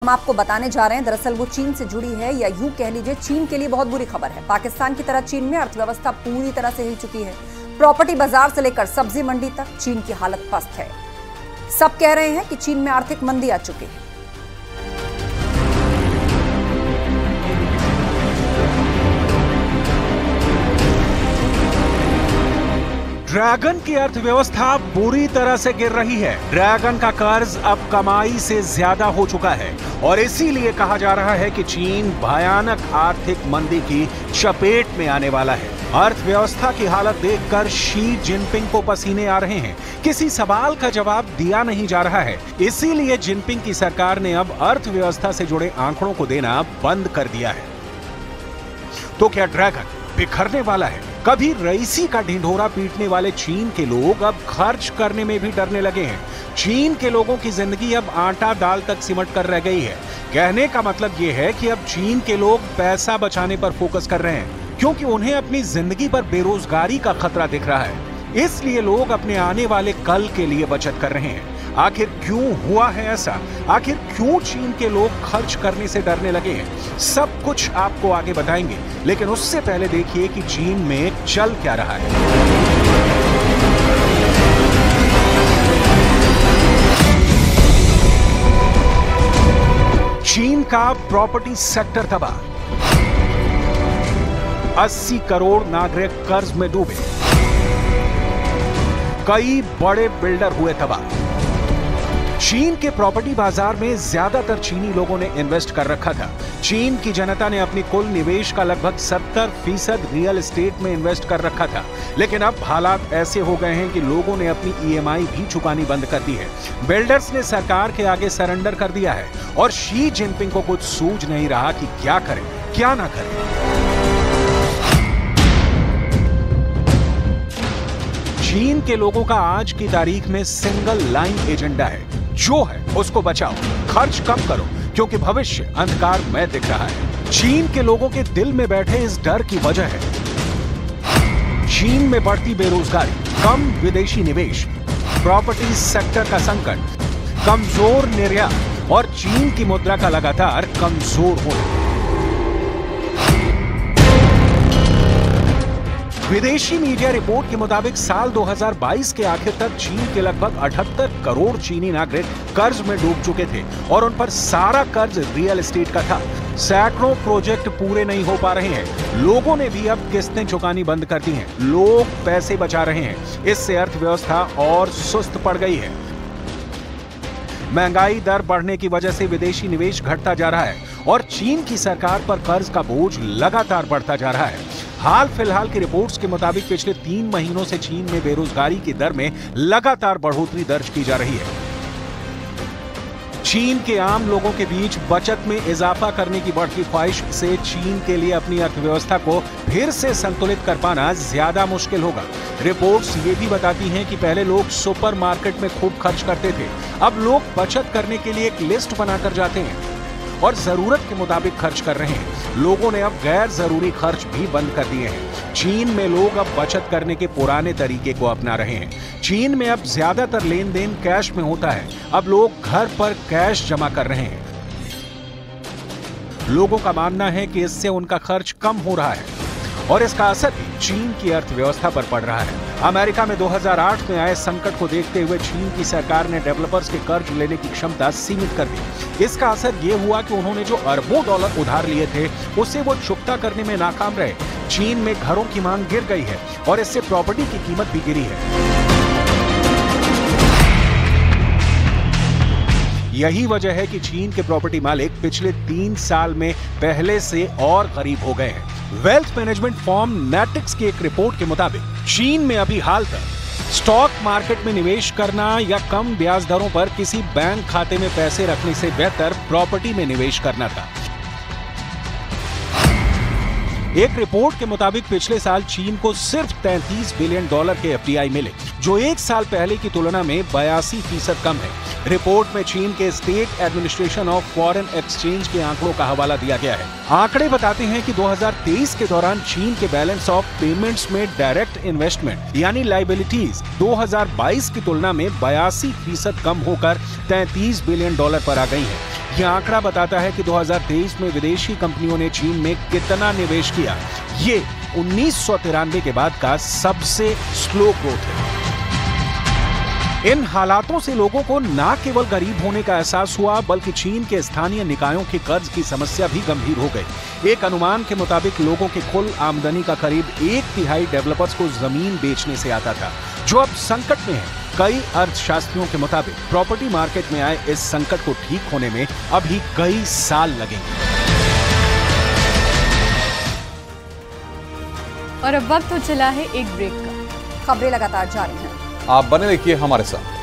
हम आपको बताने जा रहे हैं, दरअसल वो चीन से जुड़ी है, या यूं कह लीजिए चीन के लिए बहुत बुरी खबर है। पाकिस्तान की तरह चीन में अर्थव्यवस्था पूरी तरह से हिल चुकी है। प्रॉपर्टी बाजार से लेकर सब्जी मंडी तक चीन की हालत पस्त है। सब कह रहे हैं कि चीन में आर्थिक मंदी आ चुकी है। ड्रैगन की अर्थव्यवस्था बुरी तरह से गिर रही है। ड्रैगन का कर्ज अब कमाई से ज्यादा हो चुका है और इसीलिए कहा जा रहा है कि चीन भयानक आर्थिक मंदी की चपेट में आने वाला है। अर्थव्यवस्था की हालत देखकर शी जिनपिंग को पसीने आ रहे हैं। किसी सवाल का जवाब दिया नहीं जा रहा है। इसीलिए जिनपिंग की सरकार ने अब अर्थव्यवस्था से जुड़े आंकड़ों को देना बंद कर दिया है। तो क्या ड्रैगन बिखरने वाला है? कभी रईसी का ढिंढोरा पीटने वाले चीन के लोग अब खर्च करने में भी डरने लगे हैं। चीन के लोगों की जिंदगी अब आटा दाल तक सिमट कर रह गई है। कहने का मतलब यह है कि अब चीन के लोग पैसा बचाने पर फोकस कर रहे हैं, क्योंकि उन्हें अपनी जिंदगी पर बेरोजगारी का खतरा दिख रहा है। इसलिए लोग अपने आने वाले कल के लिए बचत कर रहे हैं। आखिर क्यों हुआ है ऐसा? आखिर क्यों चीन के लोग खर्च करने से डरने लगे हैं? सब कुछ आपको आगे बताएंगे, लेकिन उससे पहले देखिए कि चीन में चल क्या रहा है। चीन का प्रॉपर्टी सेक्टर तबाह। 80 करोड़ नागरिक कर्ज में डूबे। कई बड़े बिल्डर हुए तबाह। चीन के प्रॉपर्टी बाजार में ज्यादातर चीनी लोगों ने इन्वेस्ट कर रखा था। चीन की जनता ने अपनी कुल निवेश का लगभग 70% रियल एस्टेट में इन्वेस्ट कर रखा था। लेकिन अब हालात ऐसे हो गए हैं कि लोगों ने अपनी ईएमआई भी चुकानी बंद कर दी है। बिल्डर्स ने सरकार के आगे सरेंडर कर दिया है और शी जिनपिंग को कुछ सूझ नहीं रहा कि क्या करें, क्या ना करें। चीन के लोगों का आज की तारीख में सिंगल लाइन एजेंडा है, जो है उसको बचाओ, खर्च कम करो, क्योंकि भविष्य अंधकार में दिख रहा है। चीन के लोगों के दिल में बैठे इस डर की वजह है चीन में बढ़ती बेरोजगारी, कम विदेशी निवेश, प्रॉपर्टी सेक्टर का संकट, कमजोर निर्यात और चीन की मुद्रा का लगातार कमजोर होना। विदेशी मीडिया रिपोर्ट के मुताबिक साल 2022 के आखिर तक चीन के लगभग 78 करोड़ चीनी नागरिक कर्ज में डूब चुके थे और उन पर सारा कर्ज रियल एस्टेट का था। सैकड़ों प्रोजेक्ट पूरे नहीं हो पा रहे हैं। लोगों ने भी अब किस्तें चुकानी बंद कर दी हैं। लोग पैसे बचा रहे हैं। इससे अर्थव्यवस्था और सुस्त पड़ गई है। महंगाई दर बढ़ने की वजह से विदेशी निवेश घटता जा रहा है और चीन की सरकार पर कर्ज का बोझ लगातार बढ़ता जा रहा है। हाल फिलहाल की रिपोर्ट्स के मुताबिक पिछले 3 महीनों से चीन में बेरोजगारी की दर में लगातार बढ़ोतरी दर्ज की जा रही है। चीन के आम लोगों के बीच बचत में इजाफा करने की बढ़ती ख्वाहिश से चीन के लिए अपनी अर्थव्यवस्था को फिर से संतुलित कर पाना ज्यादा मुश्किल होगा। रिपोर्ट्स ये भी बताती हैं कि पहले लोग सुपरमार्केट में खूब खर्च करते थे। अब लोग बचत करने के लिए एक लिस्ट बनाकर जाते हैं और जरूरत के मुताबिक खर्च कर रहे हैं। लोगों ने अब गैर जरूरी खर्च भी बंद कर दिए हैं। चीन में लोग अब बचत करने के पुराने तरीके को अपना रहे हैं। चीन में अब ज्यादातर लेन देन कैश में होता है। अब लोग घर पर कैश जमा कर रहे हैं। लोगों का मानना है कि इससे उनका खर्च कम हो रहा है और इसका असर भी चीन की अर्थव्यवस्था पर पड़ रहा है। अमेरिका में 2008 में आए संकट को देखते हुए चीन की सरकार ने डेवलपर्स के कर्ज लेने की क्षमता सीमित कर दी। इसका असर यह हुआ कि उन्होंने जो अरबों डॉलर उधार लिए थे उसे वो चुकता करने में नाकाम रहे। चीन में घरों की मांग गिर गई है और इससे प्रॉपर्टी की कीमत भी गिरी है। यही वजह है कि चीन के प्रॉपर्टी मालिक पिछले 3 साल में पहले से और गरीब हो गए हैं। वेल्थ मैनेजमेंट फर्म नेटिक्स की एक रिपोर्ट के मुताबिक चीन में अभी हाल तक स्टॉक मार्केट में निवेश करना या कम ब्याज दरों पर किसी बैंक खाते में पैसे रखने से बेहतर प्रॉपर्टी में निवेश करना था। एक रिपोर्ट के मुताबिक पिछले साल चीन को सिर्फ $33 बिलियन के एफडीआई मिले, जो 1 साल पहले की तुलना में 82% कम है। रिपोर्ट में चीन के state administration of foreign exchange के आंकड़ों का हवाला दिया गया है। आंकड़े बताते हैं कि 2023 के दौरान चीन के बैलेंस ऑफ पेमेंट्स में डायरेक्ट इन्वेस्टमेंट यानी लायबिलिटीज 2022 की तुलना में 82% कम होकर $33 बिलियन पर आ गई है। यह आंकड़ा बताता है कि 2023 में विदेशी कंपनियों ने चीन में कितना निवेश किया। ये 1993 के बाद का सबसे स्लो ग्रोथ है। इन हालातों से लोगों को न केवल गरीब होने का एहसास हुआ, बल्कि चीन के स्थानीय निकायों के कर्ज की समस्या भी गंभीर हो गई। एक अनुमान के मुताबिक लोगों की कुल आमदनी का करीब 1/3 डेवलपर्स को जमीन बेचने से आता था, जो अब संकट में है। कई अर्थशास्त्रियों के मुताबिक प्रॉपर्टी मार्केट में आए इस संकट को ठीक होने में अभी कई साल लगेंगे। और अब वक्त हो चला है एक ब्रेक का। खबरें लगातार जारी हैं। आप बने रहिए हमारे साथ।